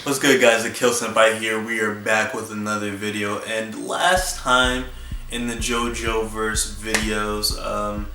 What's good, guys? Akeal Senpai here. We are back with another video, and last time in the JoJo verse videos,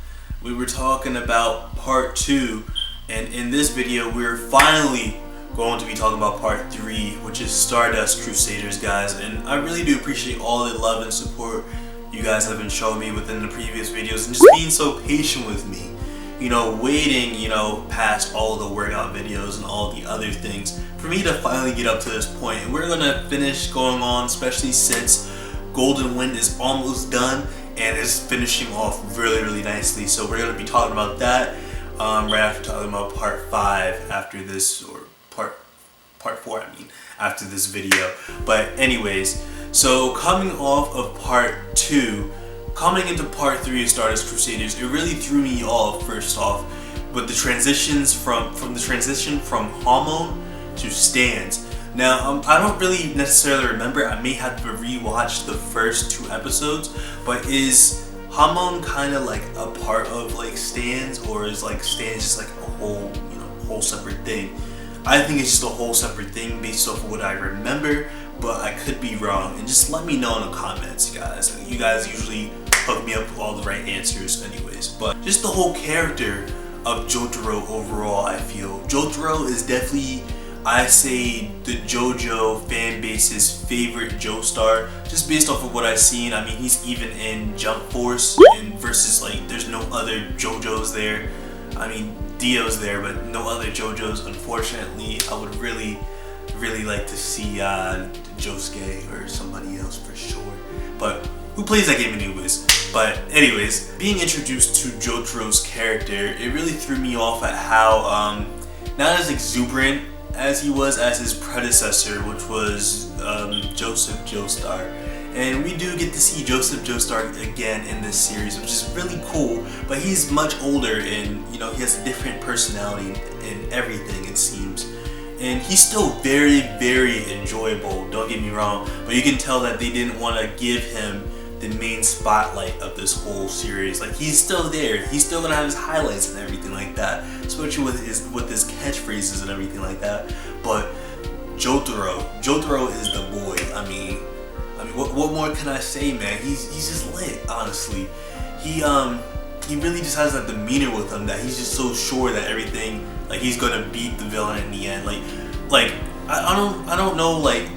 we were talking about part 2, and in this video we're finally going to be talking about part 3, which is Stardust Crusaders, guys. And I really do appreciate all the love and support you guys have been showing me within the previous videos, and just being so patient with me, you know, waiting, you know, past all the workout videos and all the other things for me to finally get up to this point. And we're gonna finish going on, especially since Golden Wind is almost done and is finishing off really nicely. So we're gonna be talking about that right after talking about part 5 after this, or part 4, I mean, after this video. But anyways, so coming off of part 2, coming into part 3 of Stardust Crusaders, it really threw me off, first off, with the transitions from the transition from Hormone to Stands. Now, I don't really necessarily remember. I may have to rewatch the first 2 episodes, but is Hormone kind of like a part of like Stands, or is like Stands just like a whole, you know, whole separate thing? I think it's just a whole separate thing based off of what I remember, but I could be wrong. And just let me know in the comments, guys. You guys usually hook me up with all the right answers anyways. But just the whole character of Jotaro overall, I feel Jotaro is definitely, I say, the JoJo fan base's favorite Joestar, just based off of what I've seen. I mean, he's even in Jump Force, and versus like there's no other JoJos there. I mean, Dio's there, but no other JoJos, unfortunately. I would really like to see Josuke or somebody else for sure, but who plays that game anyways. But anyways, being introduced to Jotaro's character, it really threw me off at how not as exuberant as he was as his predecessor, which was Joseph Joestar. And we do get to see Joseph Joestar again in this series, which is really cool. But he's much older, and you know, he has a different personality in everything, it seems. And he's still very enjoyable, don't get me wrong, but you can tell that they didn't want to give him the main spotlight of this whole series. Like, he's still there, he's still gonna have his highlights and everything like that, especially with his catchphrases and everything like that. But Jotaro is the boy. I mean, what more can I say, man? He's just lit, honestly. He really just has that demeanor with him that he's just so sure that everything, like, he's gonna beat the villain in the end. Like I don't know, like,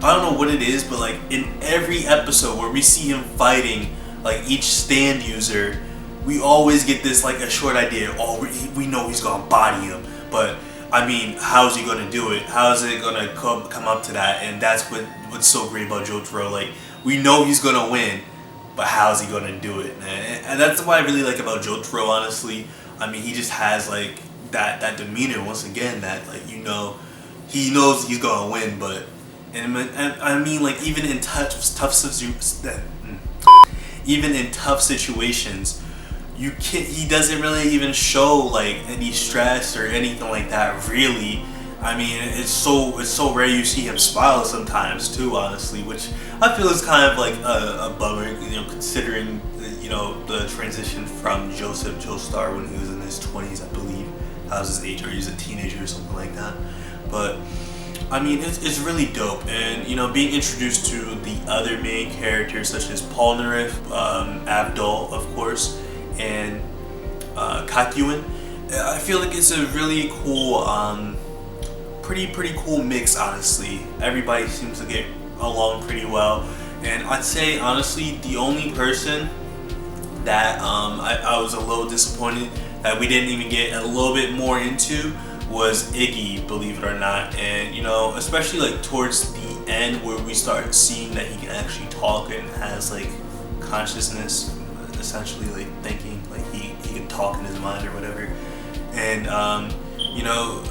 I don't know what it is, but like in every episode where we see him fighting like each stand user, we always get this like a short idea. Oh, we know he's gonna body him, but I mean, how's he gonna do it? How is it gonna come up to that? And that's what's so great about Jotaro. Like, we know he's gonna win, but how's he gonna do it, man? And that's what I really like about Jotaro, honestly. I mean, he just has like that demeanor, once again, that, like, you know, he knows he's gonna win. But and I mean, like, even in tough situations, he doesn't really even show like any stress or anything like that, really. I mean, it's so rare you see him smile sometimes too, honestly, which I feel is kind of like a bummer, you know, considering, you know, the transition from Joseph Joestar when he was in his 20s, I believe. That was his age, or he's a teenager or something like that. But I mean, it's really dope. And, you know, being introduced to the other main characters such as Polnareff, Abdul, of course, and Kakyuin, I feel like it's a really cool, pretty cool mix, honestly. Everybody seems to get along pretty well, and I'd say, honestly, the only person that I was a little disappointed that we didn't even get a little bit more into was Iggy, believe it or not. And, you know, especially like towards the end where we start seeing that he can actually talk and has like consciousness, essentially like thinking, like he can talk in his mind or whatever. And you know,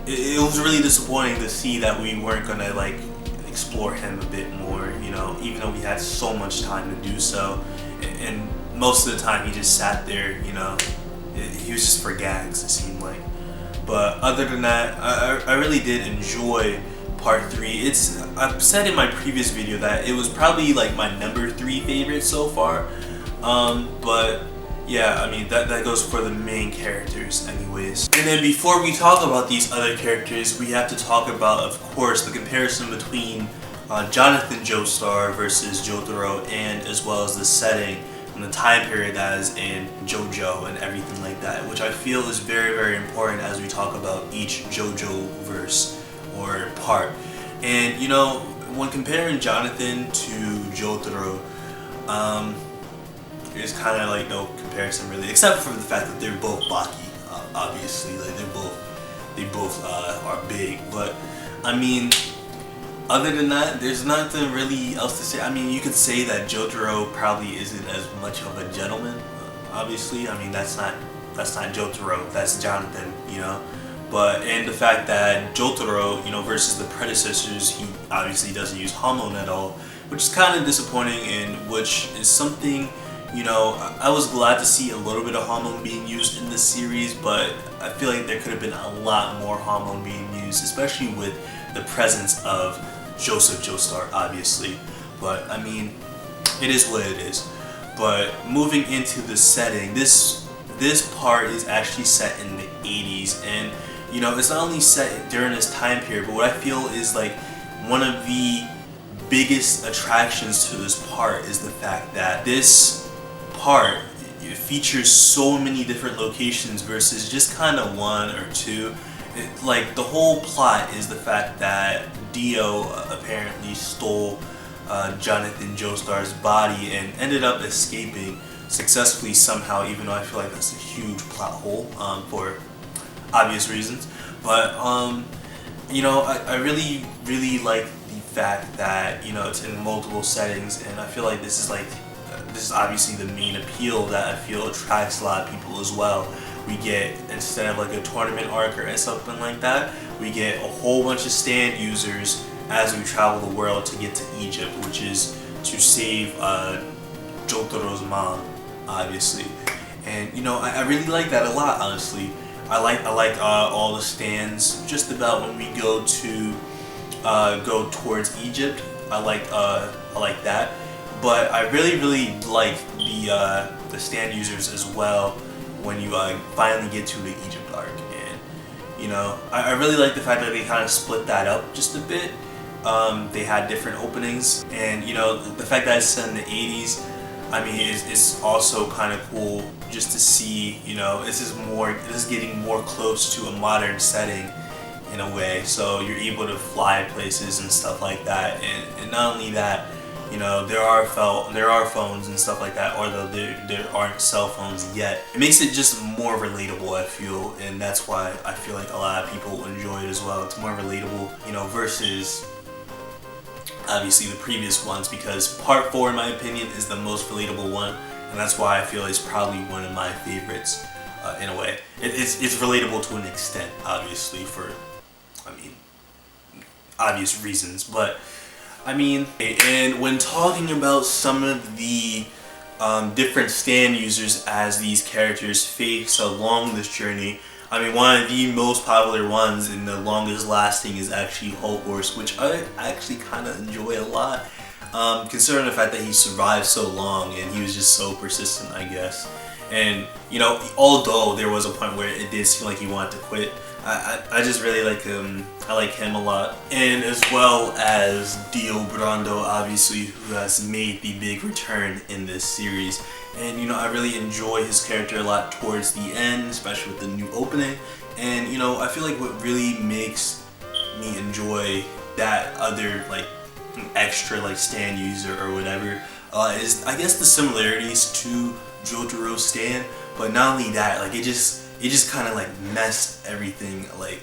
it was really disappointing to see that we weren't gonna like explore him a bit more, you know, even though we had so much time to do so. And most of the time he just sat there, you know, he was just for gags, it seemed like. But other than that, I really did enjoy part 3. I've said in my previous video that it was probably like my number 3 favorite so far. But yeah, I mean, that goes for the main characters anyways. And then before we talk about these other characters, we have to talk about, of course, the comparison between Jonathan Joestar versus Jotaro, and as well as the setting and the time period that is in JoJo and everything like that, which I feel is very, very important as we talk about each JoJo verse or part. And you know, when comparing Jonathan to Jotaro, there's kind of like no comparison really, except for the fact that they're both Baki. Obviously, like they both are big. But I mean, other than that, there's nothing really else to say. I mean, you could say that Jotaro probably isn't as much of a gentleman. Obviously, I mean that's not Jotaro. That's Jonathan. You know. But, and the fact that Jotaro, you know, versus the predecessors, he obviously doesn't use Hamon at all, which is kind of disappointing, and which is something, you know, I was glad to see a little bit of Hamon being used in this series, but I feel like there could have been a lot more Hamon being used, especially with the presence of Joseph Joestar, obviously. But, I mean, it is what it is. But moving into the setting, this part is actually set in the 80s, and you know, it's not only set during this time period, but what I feel is like one of the biggest attractions to this part is the fact that this part, it features so many different locations versus just kind of one or two. Like the whole plot is the fact that Dio apparently stole Jonathan Joestar's body and ended up escaping successfully somehow, even though I feel like that's a huge plot hole for obvious reasons. But you know, I really like the fact that, you know, it's in multiple settings, and I feel like this is obviously the main appeal that I feel attracts a lot of people as well. We get, instead of like a tournament arc or something like that, we get a whole bunch of stand users as we travel the world to get to Egypt, which is to save Jotaro's mom, obviously. And you know, I really like that a lot, honestly. I like all the stands just about when we go towards Egypt. I like that, but I really like the stand users as well when you finally get to the Egypt arc. And you know, I really like the fact that they kind of split that up just a bit. They had different openings, and you know, the fact that it's set in the 80s, I mean, it's also kind of cool just to see, you know, this is getting more close to a modern setting in a way, so you're able to fly places and stuff like that. And not only that, you know, there are phones and stuff like that, although there aren't cell phones yet. It makes it just more relatable, I feel, and that's why I feel like a lot of people enjoy it as well. It's more relatable, you know, versus obviously the previous ones, because part 4 in my opinion is the most relatable one, and that's why I feel it's probably one of my favorites in a way. It's relatable to an extent, obviously, for, I mean, obvious reasons, but I mean, and when talking about some of the different stand users as these characters face along this journey, I mean, one of the most popular ones and the longest lasting is actually Whole Horse, which I actually kind of enjoy a lot, considering the fact that he survived so long and he was just so persistent, I guess. And you know, although there was a point where it did seem like he wanted to quit, I just really like him. I like him a lot, and as well as Dio Brando, obviously, who has made the big return in this series. And you know, I really enjoy his character a lot towards the end, especially with the new opening. And you know, I feel like what really makes me enjoy that other like extra like stand user or whatever is, I guess, the similarities to Jotaro's stand. But not only that, like it just kind of like messed everything. Like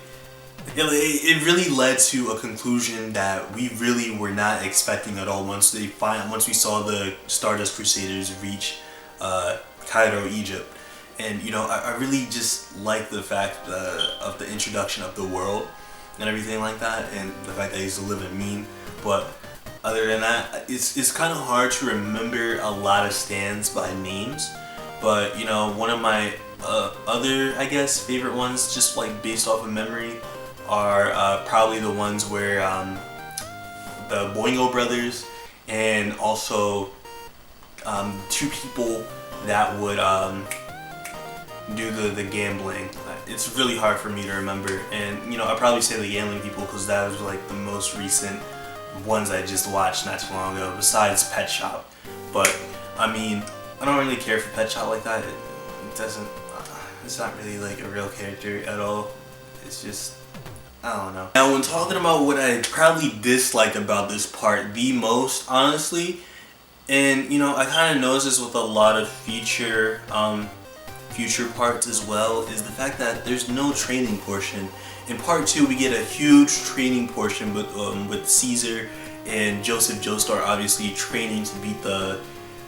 it really led to a conclusion that we really were not expecting at all once we saw the Stardust Crusaders reach Cairo, Egypt. And you know, I really just like the fact of the introduction of the world and everything like that, and the fact that he's a living meme. But other than that, it's kind of hard to remember a lot of stands by names. But you know, one of my other, I guess, favorite ones, just like based off of memory, are probably the ones where the Boingo brothers and also two people that would do the gambling. It's really hard for me to remember, and you know, I probably say the gambling people because that was like the most recent ones I just watched not too long ago, besides Pet Shop. But I mean, I don't really care for Pet Shop like that. It doesn't. It's not really like a real character at all. It's just, I don't know. Now, when talking about what I probably dislike about this part the most, honestly, and you know, I kind of noticed this with a lot of future parts as well, is the fact that there's no training portion. In part 2, we get a huge training portion with Caesar and Joseph Joestar obviously training to beat the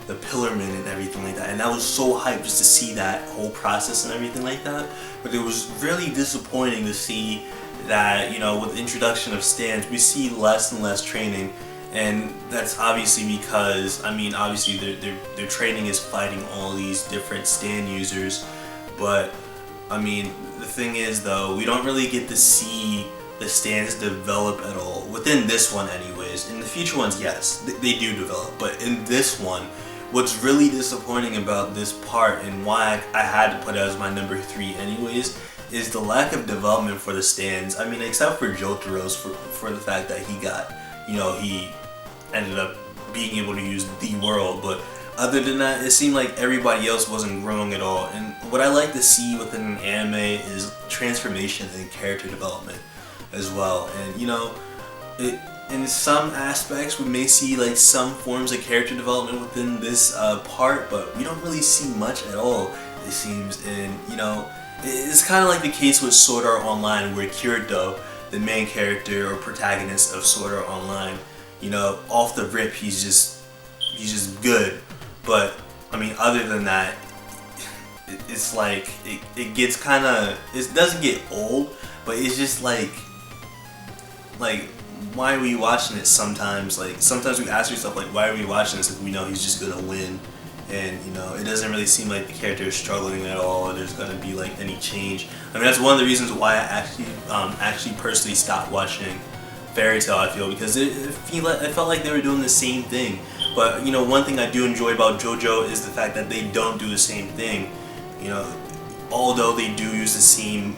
Pillarmen and everything like that, and that was so hyped just to see that whole process and everything like that. But it was really disappointing to see that, you know, with the introduction of stands, we see less and less training, and that's obviously because, I mean, obviously their training is fighting all these different stand users, but I mean, the thing is though, we don't really get to see the stands develop at all within this one anyways. In the future ones, yes, they do develop, but in this one, what's really disappointing about this part, and why I had to put it as my number 3 anyways, is the lack of development for the stands. I mean, except for Jotaro's, for the fact that he got, you know, he ended up being able to use the world, but other than that, it seemed like everybody else wasn't growing at all. And what I like to see within an anime is transformation and character development as well. And you know, in some aspects, we may see like some forms of character development within this part, but we don't really see much at all, it seems. And you know, it's kind of like the case with Sword Art Online, where Kirito, the main character or protagonist of Sword Art Online, you know, off the rip, he's just good. But I mean, other than that, it's like it gets kind of, it doesn't get old, but it's just like why are we watching it sometimes? Like, sometimes we ask yourself, like, why are we watching this if we know he's just gonna win? And you know, it doesn't really seem like the character is struggling at all, or there's gonna be like any change. I mean, that's one of the reasons why I actually personally stopped watching Fairy Tail, I feel, because it felt like they were doing the same thing. But you know, one thing I do enjoy about JoJo is the fact that they don't do the same thing. You know, although they do use the same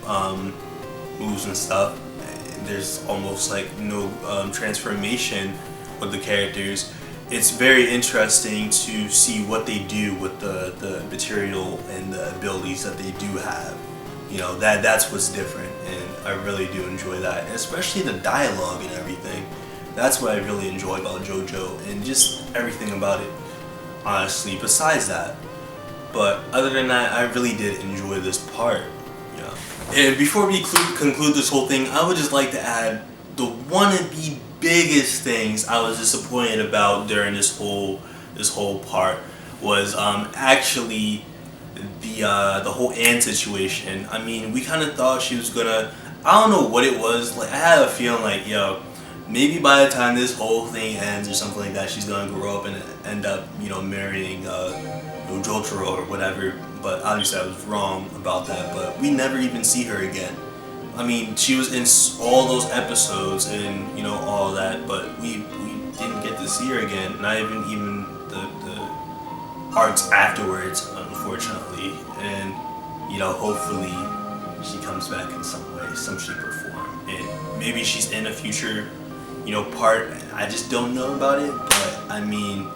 moves and stuff, there's almost like no transformation with the characters. It's very interesting to see what they do with the material and the abilities that they do have. You know, that's what's different, and I really do enjoy that, and especially the dialogue and everything. That's what I really enjoy about JoJo, and just everything about it, honestly, besides that. But other than that, I really did enjoy this part, you know. And before we conclude this whole thing, I would just like to add one of the biggest things I was disappointed about during this whole part was actually the whole Anne situation. I mean, we kind of thought she was gonna, I don't know what it was, like I had a feeling like, yo, maybe by the time this whole thing ends or something like that, she's gonna grow up and end up, you know, marrying Jotaro or whatever. But obviously I was wrong about that, but we never even see her again. I mean, she was in all those episodes and, you know, all that, but we didn't get to see her again, not even the arcs afterwards, unfortunately. And, you know, hopefully she comes back in some way, some shape or form, and maybe she's in a future, you know, part. I just don't know about it, but I mean,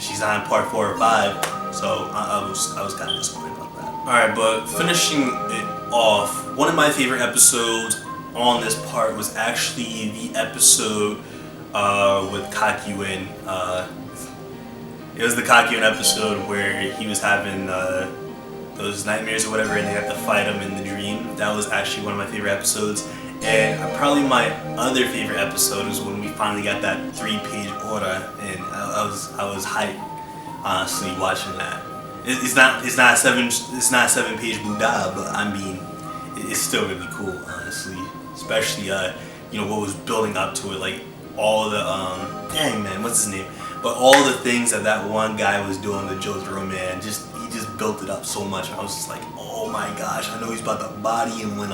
she's not in part 4 or 5, so I was kind of disappointed about that. Alright, but finishing it off, one of my favorite episodes on this part was actually the episode with Kakyoin. It was the Kakyoin episode where he was having those nightmares or whatever, and they had to fight him in the dream. That was actually one of my favorite episodes. And probably my other favorite episode is when we finally got that 3-page order, and I was hyped, honestly, watching that. It's not a 7-page Buddha, but I mean, it's still really cool, honestly. Especially you know, what was building up to it, like all the dang man, what's his name? But all the things that one guy was doing, the Jotaro man, he just built it up so much. I was just like, oh my gosh, I know he's about to body him when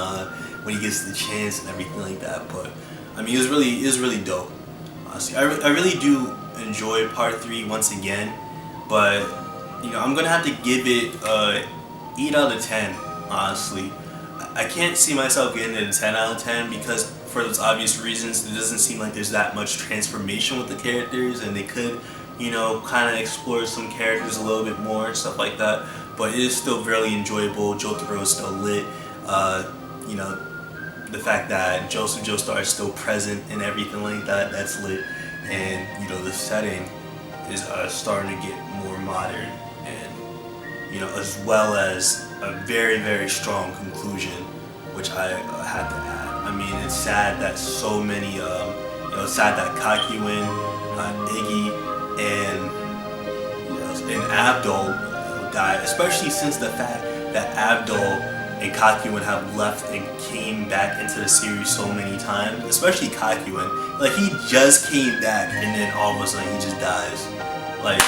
he gets the chance and everything like that. But I mean, it was really dope. Honestly, I really do enjoy part 3 once again, but I'm gonna have to give it 8 out of 10. Honestly, I can't see myself getting it a 10 out of 10 because, for those obvious reasons, it doesn't seem like there's that much transformation with the characters, and they could, kind of explore some characters a little bit more and stuff like that. But it is still very enjoyable. Jotaro is still lit. The fact that Jojo Star is still present and everything like that, that's lit. And the setting is starting to get more modern, and as well as a very, very strong conclusion, which I had to add. I mean, it's sad that so many, it's sad that Kakyoin, Iggy, and Abdul died, especially since the fact that Abdul and Kakyoin have left and came back into the series so many times, especially Kakyoin. Like, he just came back and then all of a sudden he just dies. Like,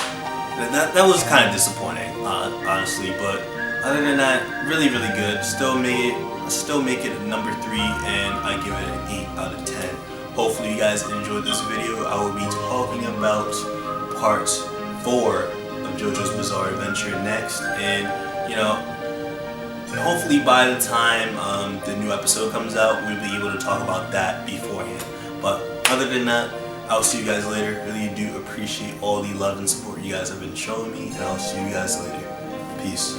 that was kind of disappointing, honestly, but other than that, really, really good. Still make it a number 3, and I give it an 8 out of 10. Hopefully you guys enjoyed this video. I will be talking about part 4 of JoJo's Bizarre Adventure next, and hopefully by the time the new episode comes out, we'll be able to talk about that beforehand. But other than that, I'll see you guys later. Really do appreciate all the love and support you guys have been showing me, and I'll see you guys later. Peace.